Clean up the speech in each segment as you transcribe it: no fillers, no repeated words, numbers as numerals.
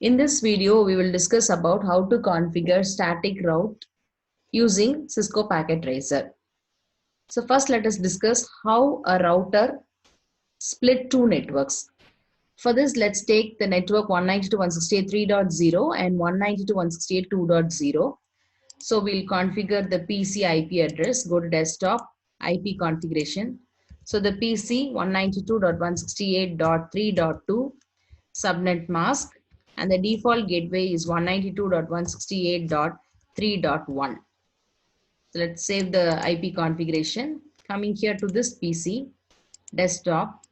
In this video, we will discuss about how to configure static route using Cisco Packet Tracer. So first let us discuss how a router split two networks. For this, let's take the network 192.168.3.0 and 192.168.2.0. So we'll configure the PC IP address, go to desktop, IP configuration. So the PC 192.168.3.2 subnet mask, and the default gateway is 192.168.3.1. So let's save the IP configuration. Coming here to this PC, desktop.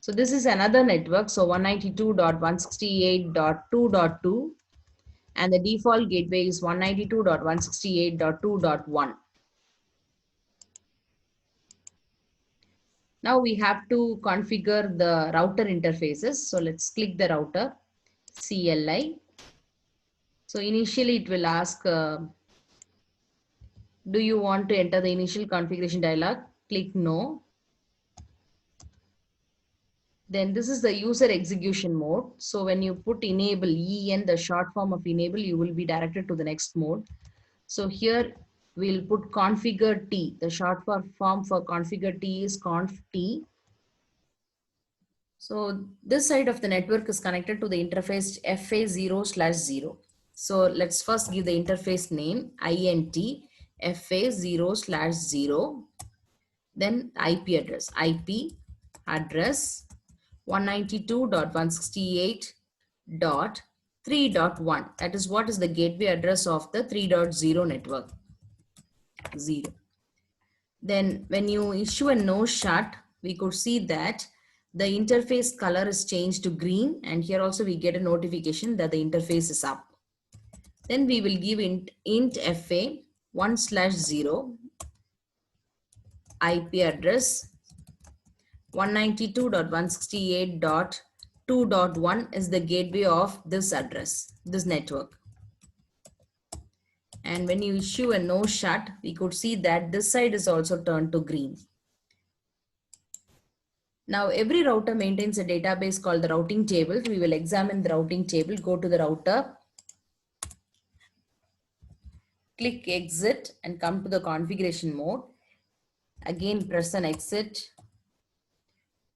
So this is another network, so 192.168.2.2, and the default gateway is 192.168.2.1. Now we have to configure the router interfaces. So let's click the router, CLI. So initially it will ask, do you want to enter the initial configuration dialog? Click no. Then this is the user execution mode. So when you put enable, EN, the short form of enable, you will be directed to the next mode. So here we'll put configure T. The short form for configure T is conf T. So this side of the network is connected to the interface FA0/0. So let's first give the interface name INT FA0/0. Then IP address 192.168.3.1. That is what is the gateway address of the 3.0 network. 0. Then when you issue a no shut, we could see that the interface color is changed to green, and here also we get a notification that the interface is up. Then we will give int FA 1/0 IP address 192.168.2.1 is the gateway of this address, this network. And when you issue a no shut, we could see that this side is also turned to green. Now every router maintains a database called the routing table. We will examine the routing table. Go to the router, click exit and come to the configuration mode. Again press an exit.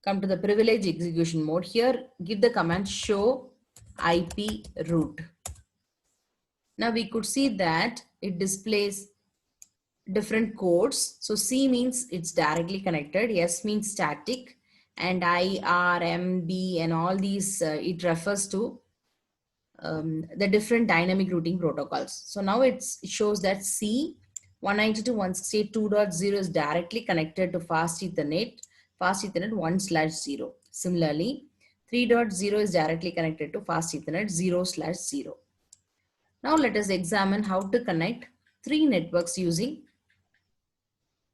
Come to the privilege execution mode. Here give the command show IP route. Now we could see that it displays different codes. So C means it's directly connected, S means static, and I, R, M, B and all these it refers to the different dynamic routing protocols. So now it shows that C 192.168.2.0 is directly connected to fast Ethernet 1/0. Similarly, 3.0 is directly connected to fast Ethernet 0/0. Now let us examine how to connect three networks using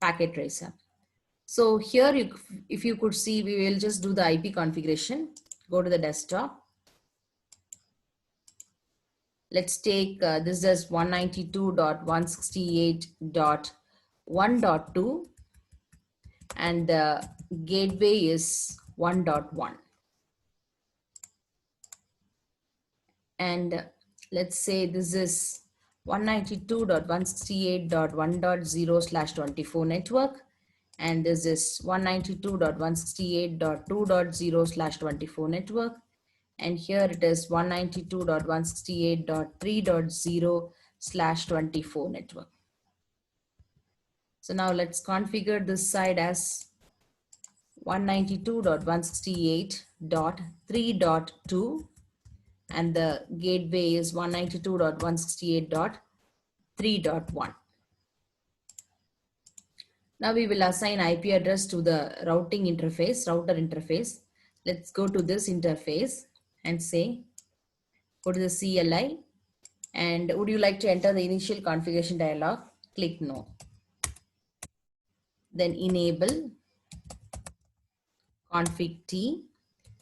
Packet Tracer. So here, if you could see, we will just do the IP configuration. Go to the desktop. Let's take this as 192.168.1.2 and the gateway is 1.1. And let's say this is 192.168.1.0/24 network, and this is 192.168.2.0/24 network, and here it is 192.168.3.0/24 network. So now let's configure this side as 192.168.3.2 and the gateway is 192.168.3.1. Now we will assign IP address to the router interface. Let's go to this interface and say, go to the CLI, and would you like to enter the initial configuration dialog? Click no. Then enable config T.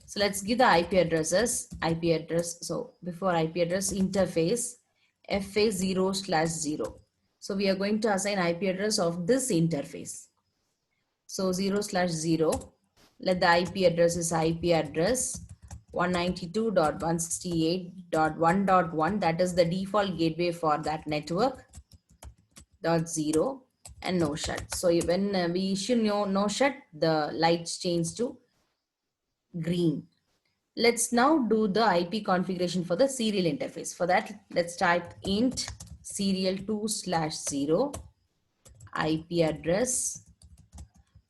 So let's give the IP addresses. So before IP address, interface FA0/0. So we are going to assign IP address of this interface. So 0/0. Let the IP address is IP address 192.168.1.1, that is the default gateway for that network, dot 0, and no shut. So when we issue no shut, the lights change to green. Let's now do the IP configuration for the serial interface. For that, let's type int serial 2/0 IP address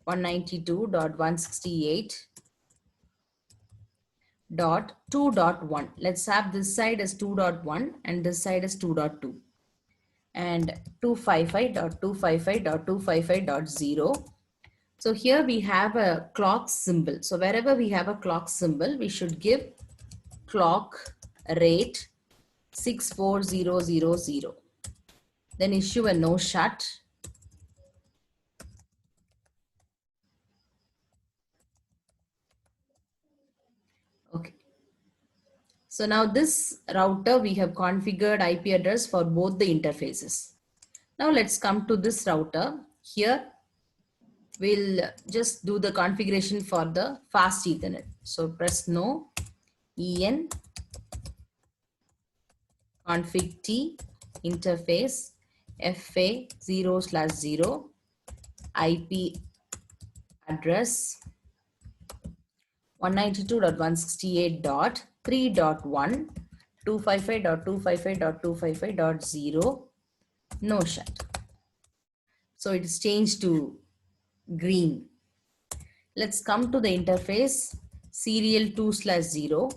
192.168.2.1. Let's have this side as 2.1 and this side as 2.2. And 255.255.255.0. So here we have a clock symbol. So wherever we have a clock symbol, we should give clock rate 64000. Then issue a no shut. Okay. So now this router, we have configured IP address for both the interfaces. Now let's come to this router. Here we'll just do the configuration for the fast Ethernet. So press no, en config t interface fa 0/0 IP address 192.168.3.1 255.255.255.0 no shut. So it is changed to green. Let's come to the interface serial 2/0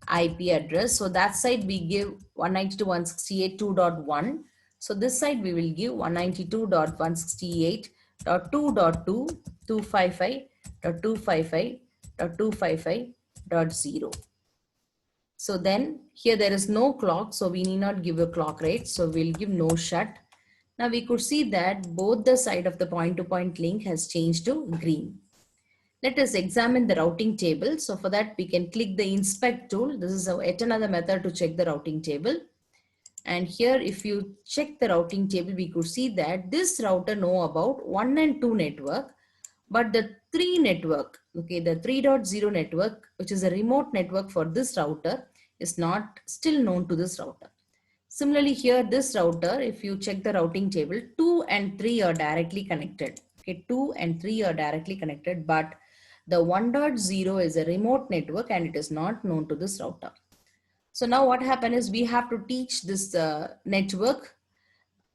IP address. So that side we give 192.168.2.1. So this side we will give 192.168.2.2 255.255.255.0. So then here there is no clock, so we need not give a clock rate. So we'll give no shut. Now we could see that both the side of the point-to-point link has changed to green. Let us examine the routing table. So for that we can click the inspect tool. This is yet another method to check the routing table. And here if you check the routing table, we could see that this router know about 1 and 2 network, but the 3 network, okay, the 3.0 network, which is a remote network for this router, is not still known to this router. Similarly here, this router, if you check the routing table, 2 and 3 are directly connected. Okay, 2 and 3 are directly connected, but the 1.0 is a remote network and it is not known to this router. So now what happened is we have to teach this network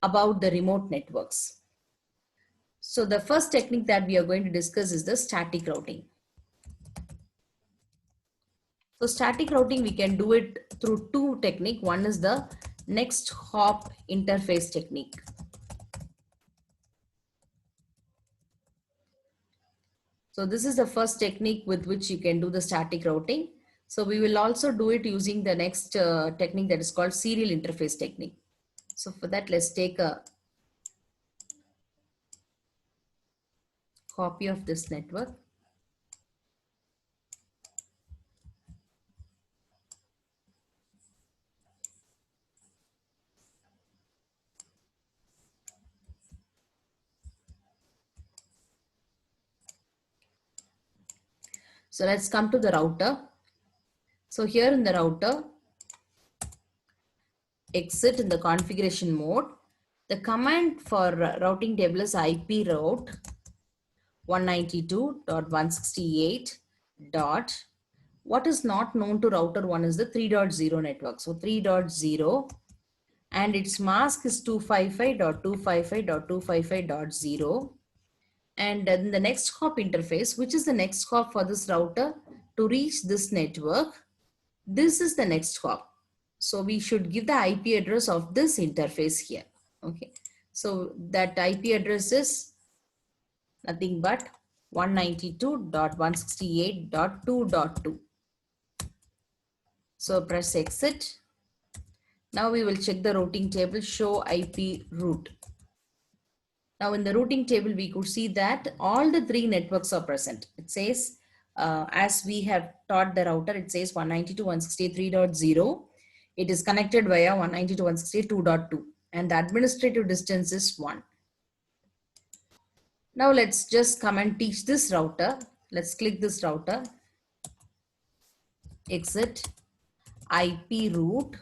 about the remote networks. So the first technique that we are going to discuss is the static routing. So static routing, we can do it through two techniques. One is the next hop interface technique. So this is the first technique with which you can do the static routing. So we will also do it using the next technique that is called serial interface technique. So for that, let's take a copy of this network. So let's come to the router. So here in the router, exit in the configuration mode. The command for routing table is IP route 192.168. What is not known to router 1 is the 3.0 network. So 3.0 and its mask is 255.255.255.0. And then the next hop interface, which is the next hop for this router to reach this network. This is the next hop. So we should give the IP address of this interface here. Okay. So that IP address is nothing but 192.168.2.2. So press exit. Now we will check the routing table, show IP route. Now in the routing table, we could see that all the 3 networks are present. It says, as we have taught the router, it says 192.168.3.0. It is connected via 192.168.2.2 and the administrative distance is 1. Now let's just come and teach this router. Let's click this router. exit IP root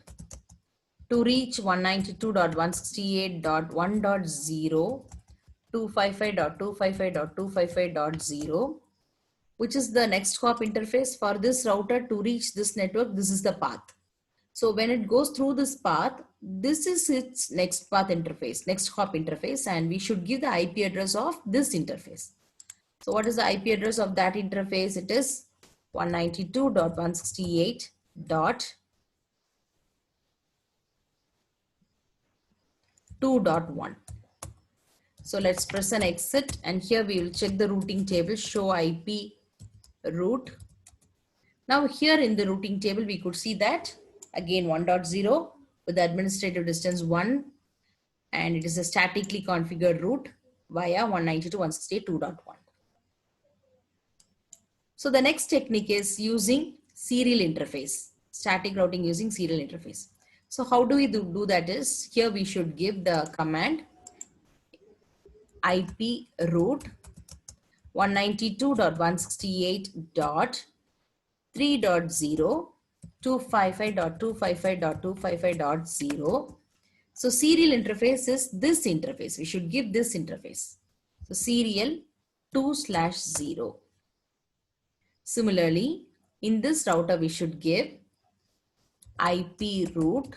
to reach 192.168.1.0, 255.255.255.0, which is the next hop interface for this router to reach this network. This is the path. So when it goes through this path, this is its next path interface, next hop interface, and we should give the IP address of this interface. So what is the IP address of that interface? It is 192.168.2.1. So let's press an exit, and here we will check the routing table, show IP root. Now here in the routing table, we could see that again 1.0 with the administrative distance 1, and it is a statically configured route via 192.168.2.1. So the next technique is using serial interface, static routing using serial interface. So how do we do that is, here we should give the command IP root 192.168.3.0 255.255.255.0. So serial interface is this interface. We should give this interface. So serial 2/0. Similarly, in this router, we should give IP root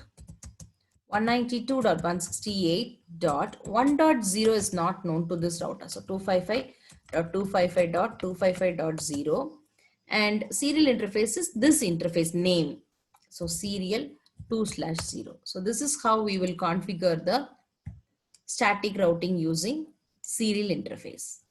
192.168.1.0 is not known to this router. So 255.255.255.0, and serial interface is this interface name. So serial 2/0. So this is how we will configure the static routing using serial interface.